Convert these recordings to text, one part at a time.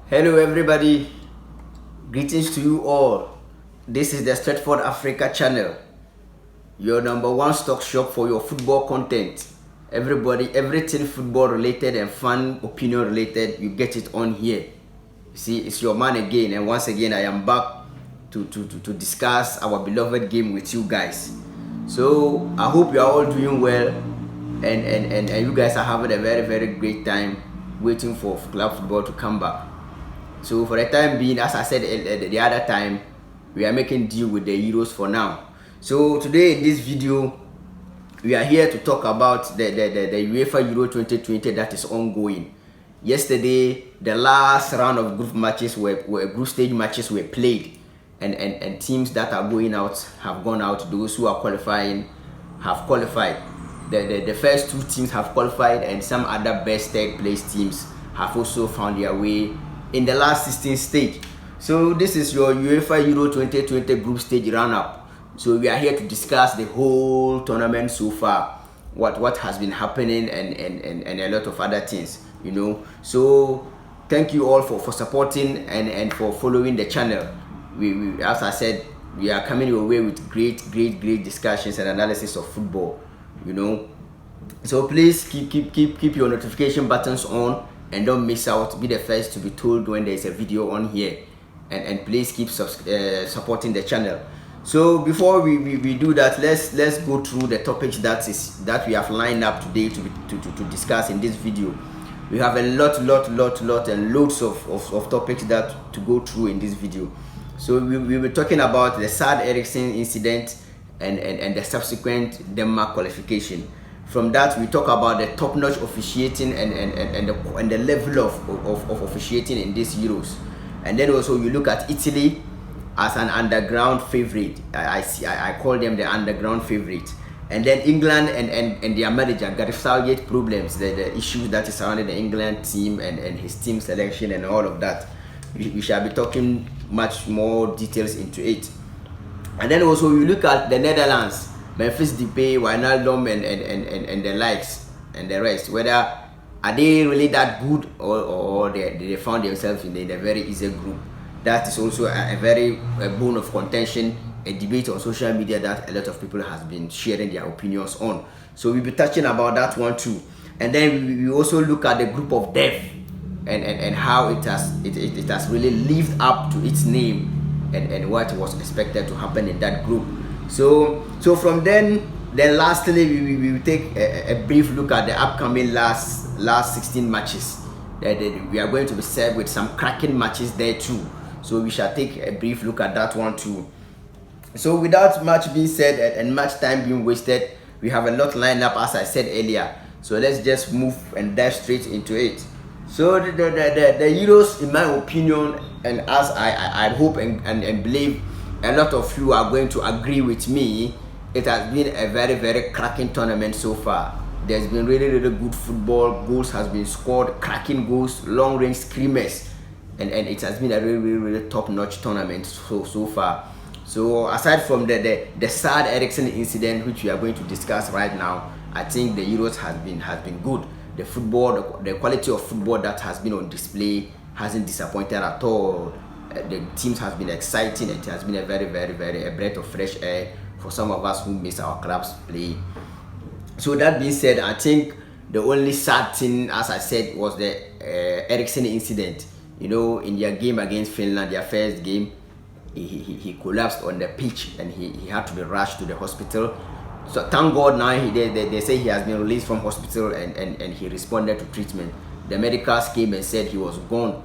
Hello everybody, greetings to you all. This is the Stratford Africa channel, your number one stock shop for your football content. Everybody, everything football related and fan opinion related, you get it on here. You see, it's your man again, and once again I am back to discuss our beloved game with you guys. So I hope you are all doing well, and you guys are having a very great time waiting for club football to come back. So for the time being, as I said the other time, we are making deal with the Euros for now. So today in this video, we are here to talk about the Uefa Euro 2020 that is ongoing. Yesterday, the last round of group matches group stage matches were played, and teams that are going out have gone out. Those who are qualifying have qualified. The first two teams have qualified, and some other best third place teams have also found their way in the last 16 stage. So this is your UEFA Euro 2020 group stage roundup. So we are here to discuss the whole tournament so far, what has been happening, and a lot of other things, you know. So thank you all for supporting and for following the channel. We as I said, we are coming your way with great discussions and analysis of football, you know. So please keep your notification buttons on and don't miss out. Be the first to be told when there is a video on here, and please keep supporting the channel. So before we do that, let's go through the topics that we have lined up today to discuss in this video. We have a lot and loads of topics that to go through in this video. So we were talking about the sad Eriksen incident and the subsequent Denmark qualification. From that, we talk about the top-notch officiating and the level of officiating in these Euros. And then also you look at Italy as an underground favorite. I call them the underground favorite. And then England and their manager Gareth Southgate problems, the issues that is surrounding the England team and his team selection and all of that. We shall be talking much more details into it. And then also you look at the Netherlands, Memphis Depay, Wijnaldum and the likes and the rest. Whether are they really that good, or they found themselves in a very easy group. That is also a bone of contention, a debate on social media that a lot of people has been sharing their opinions on. So we'll be touching about that one too. And then we also look at the group of death and how it has really lived up to its name and what was expected to happen in that group. So from then lastly we will take a brief look at the upcoming last 16 matches. We are going to be served with some cracking matches there too. So we shall take a brief look at that one too. So without much being said and much time being wasted, we have a lot lined up as I said earlier. So let's just move and dive straight into it. So the Euros, in my opinion, and as I hope and believe a lot of you are going to agree with me, it has been a very cracking tournament so far. There's been really good football. Goals has been scored, cracking goals, long range screamers, and it has been a really top-notch tournament so far. So aside from the sad Eriksen incident, which we are going to discuss right now, I think the Euros has been good. The football, the quality of football that has been on display hasn't disappointed at all. The teams has been exciting. It has been a very a breath of fresh air for some of us who miss our clubs play. So that being said, I think the only sad thing, as I said, was the Eriksen incident. You know, in their game against Finland, their first game, he collapsed on the pitch and he had to be rushed to the hospital. So thank God now they say he has been released from hospital and he responded to treatment. The medicals came and said he was gone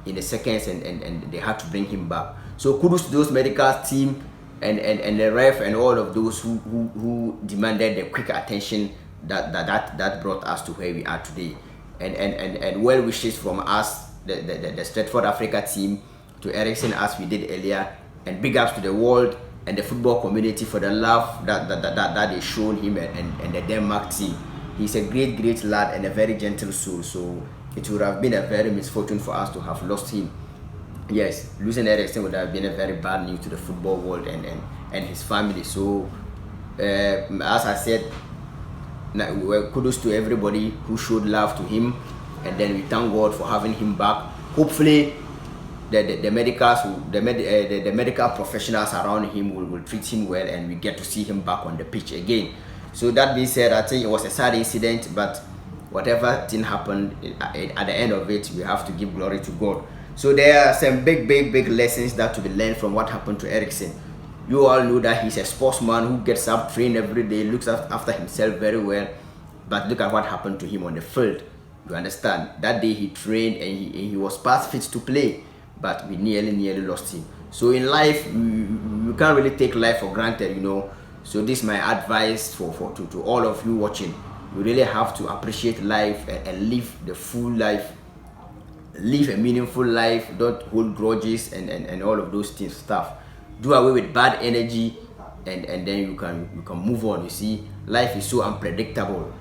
in the seconds and they had to bring him back. So kudos to those medical team and the ref and all of those who demanded the quick attention that brought us to where we are today. And well wishes from us, the Stratford Africa team, to Eriksen as we did earlier, and big ups to the world and the football community for the love that they showed him and the Denmark team. He's a great lad and a very gentle soul. So it would have been a very misfortune for us to have lost him. Yes, losing Eriksen would have been a very bad news to the football world and his family. So as I said, kudos to everybody who showed love to him, and then we thank God for having him back. hopefully the medicals, the medical professionals around him will treat him well, and we get to see him back on the pitch again. So that being said, I think it was a sad incident, but whatever thing happened, at the end of it, we have to give glory to God. So there are some big lessons that to be learned from what happened to Eriksen. You all know that he's a sportsman who gets up, train every day, looks after himself very well. But look at what happened to him on the field. You understand? That day he trained and he was past fit to play, but we nearly lost him. So in life, you can't really take life for granted, you know. So this is my advice to all of you watching. You really have to appreciate life and live the full life. Live a meaningful life. Don't hold grudges and all of those things stuff. Do away with bad energy, and then you can move on. You see, life is so unpredictable.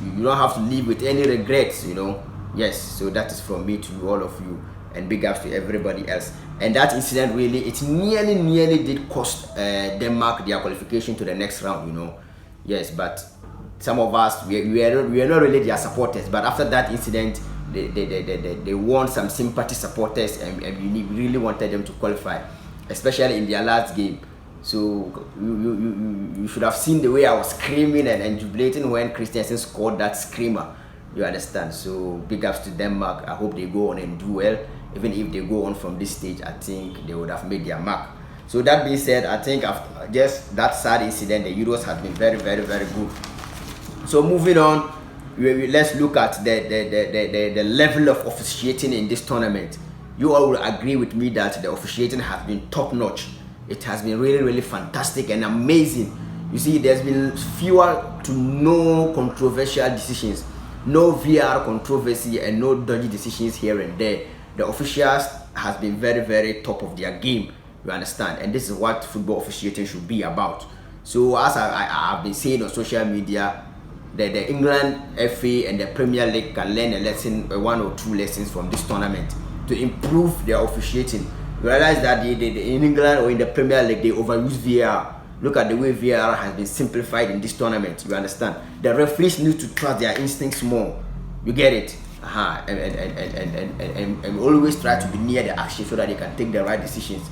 You don't have to live with any regrets, you know. Yes, so that is from me to all of you, and big ups to everybody else. And that incident really, it nearly did cost Denmark their qualification to the next round, you know. Yes, but some of us, we are not really their supporters, but after that incident, they won some sympathy supporters, and we really wanted them to qualify, especially in their last game. So you should have seen the way I was screaming and jubilating when Christensen scored that screamer. You understand? So big ups to Denmark. I hope they go on and do well. Even if they go on from this stage, I think they would have made their mark. So that being said, I think after just that sad incident, the Euros have been very good. So moving on, let's look at the level of officiating in this tournament. You all will agree with me that the officiating has been top notch. It has been really fantastic and amazing. You see, there's been fewer to no controversial decisions, no VR controversy, and no dodgy decisions here and there. The officials has been very top of their game. You understand? And this is what football officiating should be about. So as I've been saying on social media, the England FA and the Premier League can learn a lesson, one or two lessons from this tournament to improve their officiating. You realize that in England or in the Premier League, they overuse VAR. Look at the way VAR has been simplified in this tournament. You understand? The referees need to trust their instincts more. You get it? And always try to be near the action so that they can take the right decisions.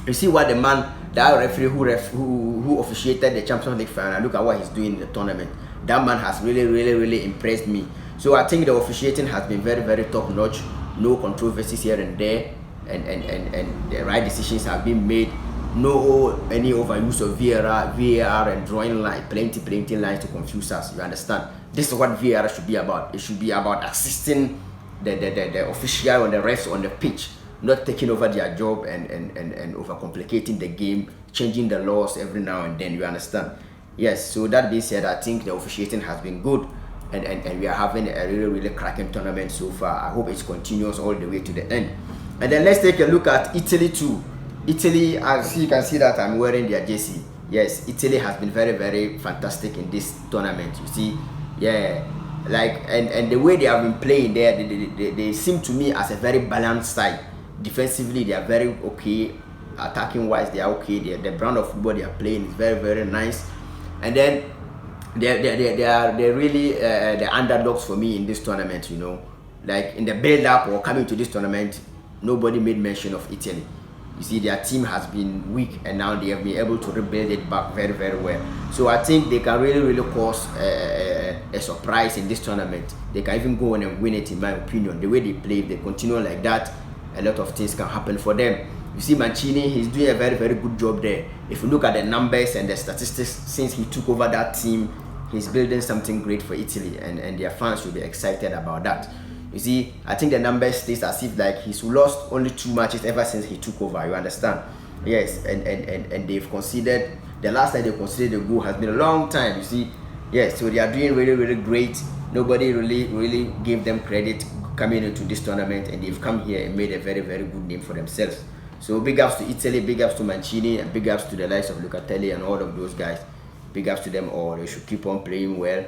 You see what that referee who officiated the Champions League final, look at what he's doing in the tournament. That man has really impressed me. So I think the officiating has been very top notch. No controversies here and there, and the right decisions have been made. No any overuse of VAR and drawing line, plenty lines to confuse us. You understand? This is what VAR should be about. It should be about assisting the official or the refs on the pitch, not taking over their job and overcomplicating the game, changing the laws every now and then. You understand? Yes. So that being said, I think the officiating has been good, and we are having a really cracking tournament so far. I hope it continues all the way to the end. And then let's take a look at Italy too. Italy, as you can see that I'm wearing their jersey. Yes, Italy has been very fantastic in this tournament. You see, yeah, like and the way they have been playing there, they seem to me as a very balanced side. Defensively, they are very okay. Attacking wise, they are okay. The brand of football they are playing is very nice. And then they're really the underdogs for me in this tournament. You know, like in the build up or coming to this tournament, nobody made mention of Italy. You see, their team has been weak, and now they have been able to rebuild it back very well. So I think they can really cause a surprise in this tournament. They can even go on and win it, in my opinion. The way they play, if they continue like that, a lot of things can happen for them. You see, Mancini, he's doing a very good job there. If you look at the numbers and the statistics since he took over that team, he's building something great for Italy, and their fans should be excited about that. You see, I think the numbers stays as if like he's lost only 2 matches ever since he took over. You understand? Yes, and they've conceded. The last time they conceded a goal has been a long time. You see, yes, so they are doing really great. Nobody really gave them credit coming into this tournament, and they've come here and made a very good name for themselves. So big ups to Italy, big ups to Mancini, and big ups to the likes of Locatelli and all of those guys. Big ups to them all. They should keep on playing well,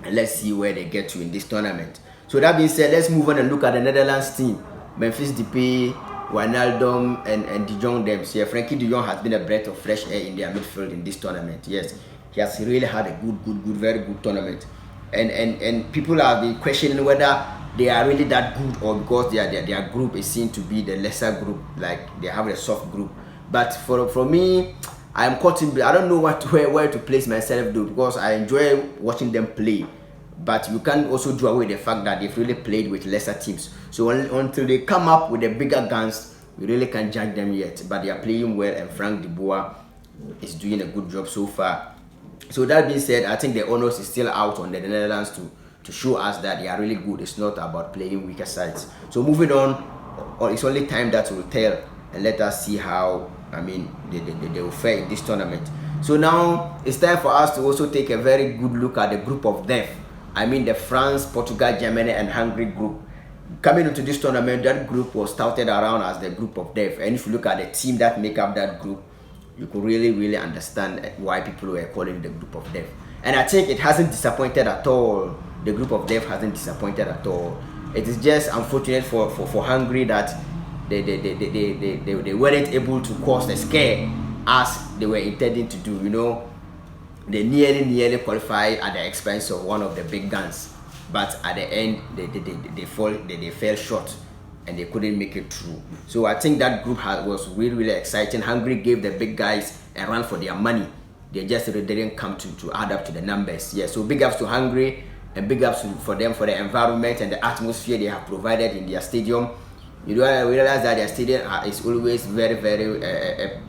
and let's see where they get to in this tournament. So that being said, let's move on and look at the Netherlands team. Memphis Depay, Wijnaldum, and De Jong them. So yeah, Frankie De Jong has been a breath of fresh air in their midfield in this tournament. Yes, he has really had a very good tournament. And people have been questioning whether they are really that good, or because their group is seen to be the lesser group, like they have a soft group. But for me, I'm caught in. I don't know where to place myself though, because I enjoy watching them play. But you can't also do away with the fact that they've really played with lesser teams. So until they come up with the bigger guns, we really can't judge them yet. But they are playing well, and Frank de Boer is doing a good job so far. So that being said, I think the onus is still out on the Netherlands to show us that they are really good. It's not about playing weaker sides. So moving on, it's only time that will tell, and let us see how they will fare in this tournament. So now it's time for us to also take a very good look at the group of death. The France, Portugal, Germany, and Hungary group. Coming into this tournament, that group was touted around as the group of death. And if you look at the team that make up that group, you could really understand why people were calling it the group of death. And I think it hasn't disappointed at all. The group of death hasn't disappointed at all. It is just unfortunate for Hungary that they weren't able to cause the scare as they were intending to do. They nearly qualified at the expense of one of the big guns, but at the end they fell short and they couldn't make it through. So I think that group was really exciting. Hungary gave the big guys a run for their money. They just didn't come to add up to the numbers. Yeah, so big ups to Hungary, and big ups for them for the environment and the atmosphere they have provided in their stadium. We realize that their stadium is always very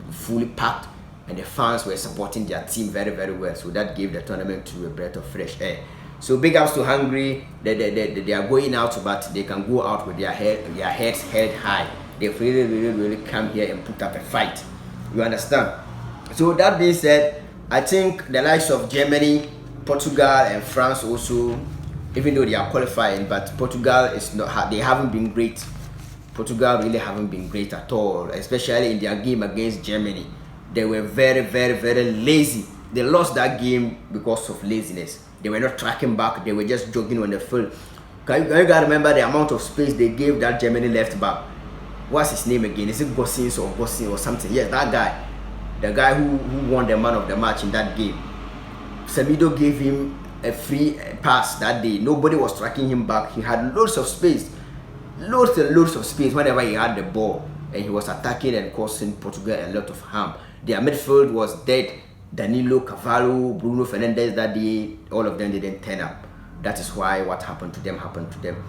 fully packed, and the fans were supporting their team very well. So that gave the tournament to a breath of fresh air. So big ups to Hungary. They are going out, but they can go out with their heads held high. They've really come here and put up a fight. You understand? So that being said, I think the likes of Germany, Portugal, and France also, even though they are qualifying, but Portugal is not. They haven't been great. Portugal really haven't been great at all, especially in their game against Germany. They were very lazy. They lost that game because of laziness. They were not tracking back. They were just jogging on the field. Can you guys remember the amount of space they gave that Germany left back? What's his name again? Is it Gosens or something? Yes, that guy. The guy who won the man of the match in that game. Semedo gave him a free pass that day. Nobody was tracking him back. He had loads of space. Loads and loads of space whenever he had the ball. And he was attacking and causing Portugal a lot of harm. Their midfield was dead. Danilo, Cavallo, Bruno Fernandes that day, all of them didn't turn up. That is why what happened to them happened to them.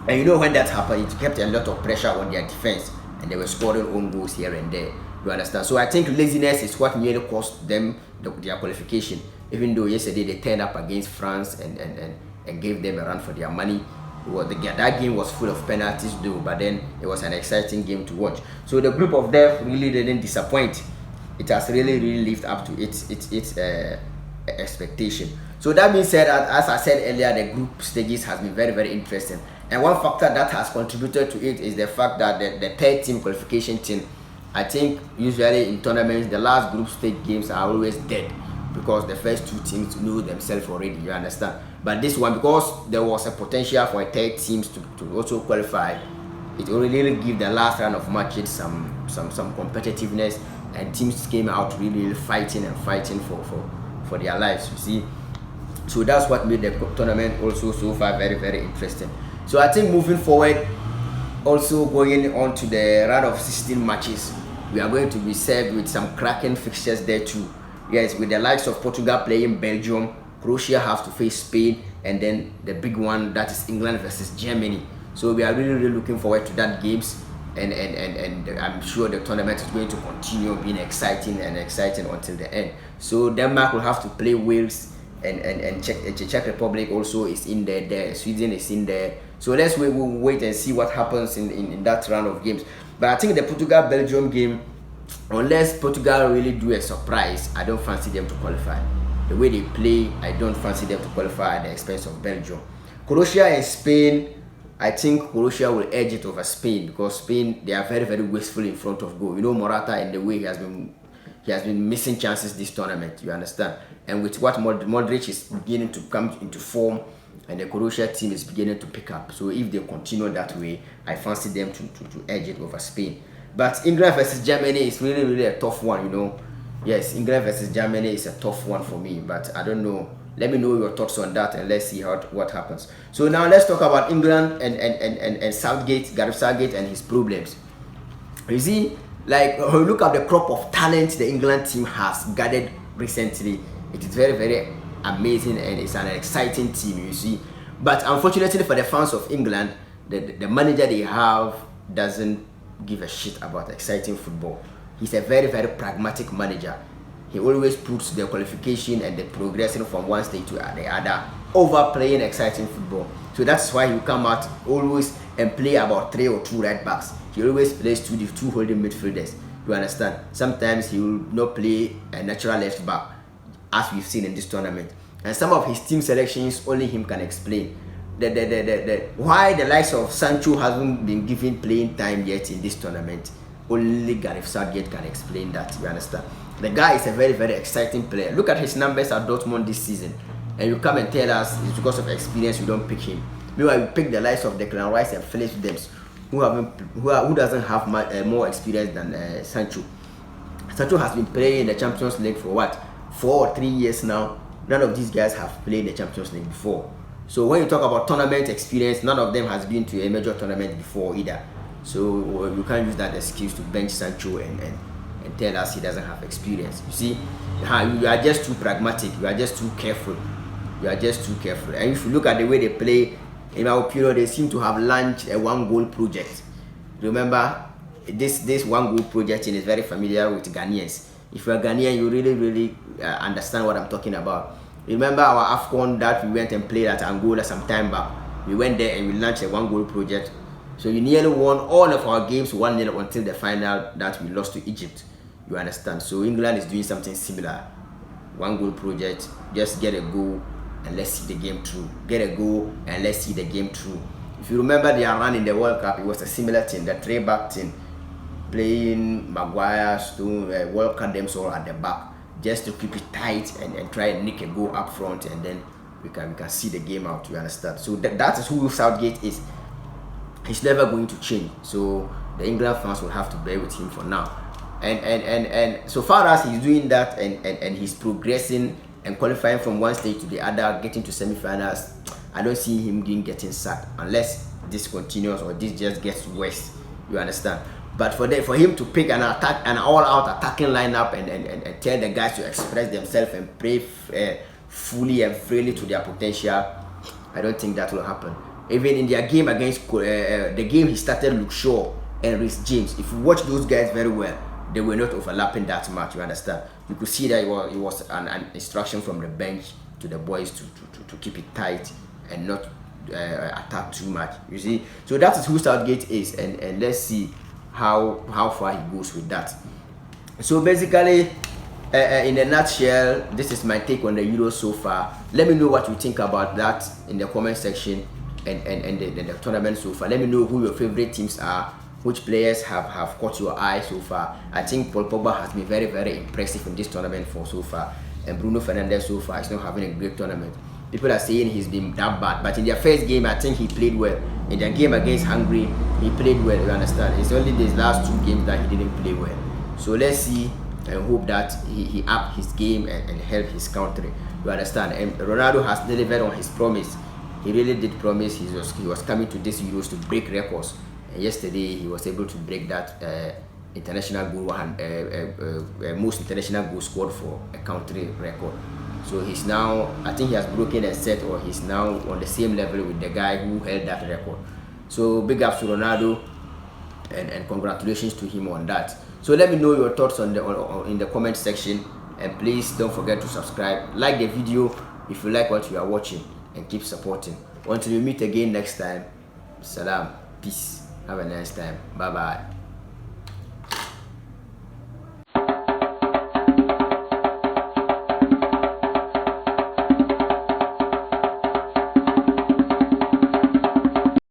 And when that happened, it kept a lot of pressure on their defense, and they were scoring own goals here and there. You understand? So I think laziness is what nearly cost them their qualification. Even though yesterday they turned up against France and gave them a run for their money. That game was full of penalties though, but then it was an exciting game to watch. So the group of death really didn't disappoint. It has really lived up to its expectation. So that being said, as I said earlier, the group stages has been very interesting. And one factor that has contributed to it is the fact that the third team qualification team, I think usually in tournaments, the last group stage games are always dead because the first two teams know themselves already, you understand? But this one, because there was a potential for a third teams to also qualify, it really give the last round of matches some competitiveness, and teams came out really fighting for their lives, you see. So that's what made the tournament also so far very interesting. So I think moving forward, also going on to the round of 16 matches, we are going to be served with some cracking fixtures there too. Yes, with the likes of Portugal playing Belgium, Croatia have to face Spain, and then the big one, that is England versus Germany. So we are really looking forward to that games, and I'm sure the tournament is going to continue being exciting until the end. So Denmark will have to play Wales, and Czech Republic also is in there. Sweden is in there. So we'll wait and see what happens in that round of games. But I think the Portugal-Belgium game, unless Portugal really do a surprise, I don't fancy them to qualify. The way they play, I don't fancy them to qualify at the expense of Belgium. Croatia and Spain, I think Croatia will edge it over Spain, because Spain, they are very wasteful in front of goal. Morata, and the way he has been missing chances this tournament, you understand? And with what Modric is beginning to come into form, and the Croatia team is beginning to pick up. So if they continue that way, I fancy them to edge it over Spain. But England versus Germany is really a tough one, Yes, England versus Germany is a tough one for me, but I don't know. Let me know your thoughts on that, and let's see what happens. So now let's talk about England and Southgate, Gareth Southgate, and his problems. You see, like when you look at the crop of talent the England team has gathered recently, it is very, very amazing, and it's an exciting team, you see. But unfortunately for the fans of England, the manager they have doesn't give a shit about exciting football. He's a very, very pragmatic manager. He always puts the qualification and the progression from one stage to the other over playing exciting football. So that's why he will come out always and play about 3 or 2 right backs. He always plays two holding midfielders. You understand? Sometimes he will not play a natural left back, as we've seen in this tournament. And some of his team selections only him can explain. Why the likes of Sancho hasn't been given playing time yet in this tournament. Only Gareth Southgate can explain that. You understand? The guy is a very, very exciting player. Look at his numbers at Dortmund this season, and you come and tell us it's because of experience you don't pick him. Meanwhile, you pick the likes of Declan Rice and Phillips Dems, who doesn't have more experience than Sancho. Sancho has been playing in the Champions League for what, 4 or 3 years now. None of these guys have played the Champions League before. So when you talk about tournament experience, none of them has been to a major tournament before either. So you can't use that excuse to bench Sancho and tell us he doesn't have experience. You see, you are just too pragmatic. You are just too careful. You are just too careful. And if you look at the way they play, in my opinion, they seem to have launched a one-goal project. Remember, this one-goal project is very familiar with Ghanaians. If you're a Ghanaian, you really understand what I'm talking about. Remember our AFCON that we went and played at Angola some time back. We went there and we launched a one-goal project. So you nearly won all of our games 1-0 until the final that we lost to Egypt. You understand? So England is doing something similar. One-goal project. Just get a goal and let's see the game through. Get a goal and let's see the game through. If you remember their run in the World Cup, it was a similar thing. The 3-back team playing Maguire, Stone, Walker, them all at the back, just to keep it tight and try and nick a goal up front, and then we can see the game out. You understand? So that is who Southgate is. He's never going to change. So the England fans will have to bear with him for now. And so far as he's doing that and he's progressing and qualifying from one stage to the other, getting to semi-finals, I don't see him getting sacked unless this continues or this just gets worse. You understand? But for him to pick an all-out attacking lineup and tell the guys to express themselves and play fully and freely to their potential, I don't think that will happen. Even in their game against the game he started Luke Shaw and Reece James, if you watch those guys very well, they were not overlapping that much. You understand? You could see that it was an instruction from the bench to the boys to keep it tight and not attack too much. You see, so that is who Southgate is, and let's see how far he goes with that. So basically, in a nutshell, this is my take on the Euros so far. Let me know what you think about that in the comment section and the tournament so far. Let me know who your favorite teams are, which players have caught your eye so far. I think Paul Pogba has been very, very impressive in this tournament for so far, and Bruno Fernandes so far is not having a great tournament. People are saying he's been that bad, but in their first game, I think he played well. In their game against Hungary, he played well. You understand? It's only these last 2 games that he didn't play well. So let's see and hope that he upped his game and helped his country. You understand? And Ronaldo has delivered on his promise. He really did promise he was coming to this Euros to break records. And yesterday he was able to break that international goal, most international goal scored for a country record. So he's now, I think he has broken a set, or he's now on the same level with the guy who held that record. So big ups to Ronaldo, and congratulations to him on that. So let me know your thoughts in the comment section, and please don't forget to subscribe, like the video if you like what you are watching, and keep supporting. Until we meet again next time, salam, peace, have a nice time, bye bye.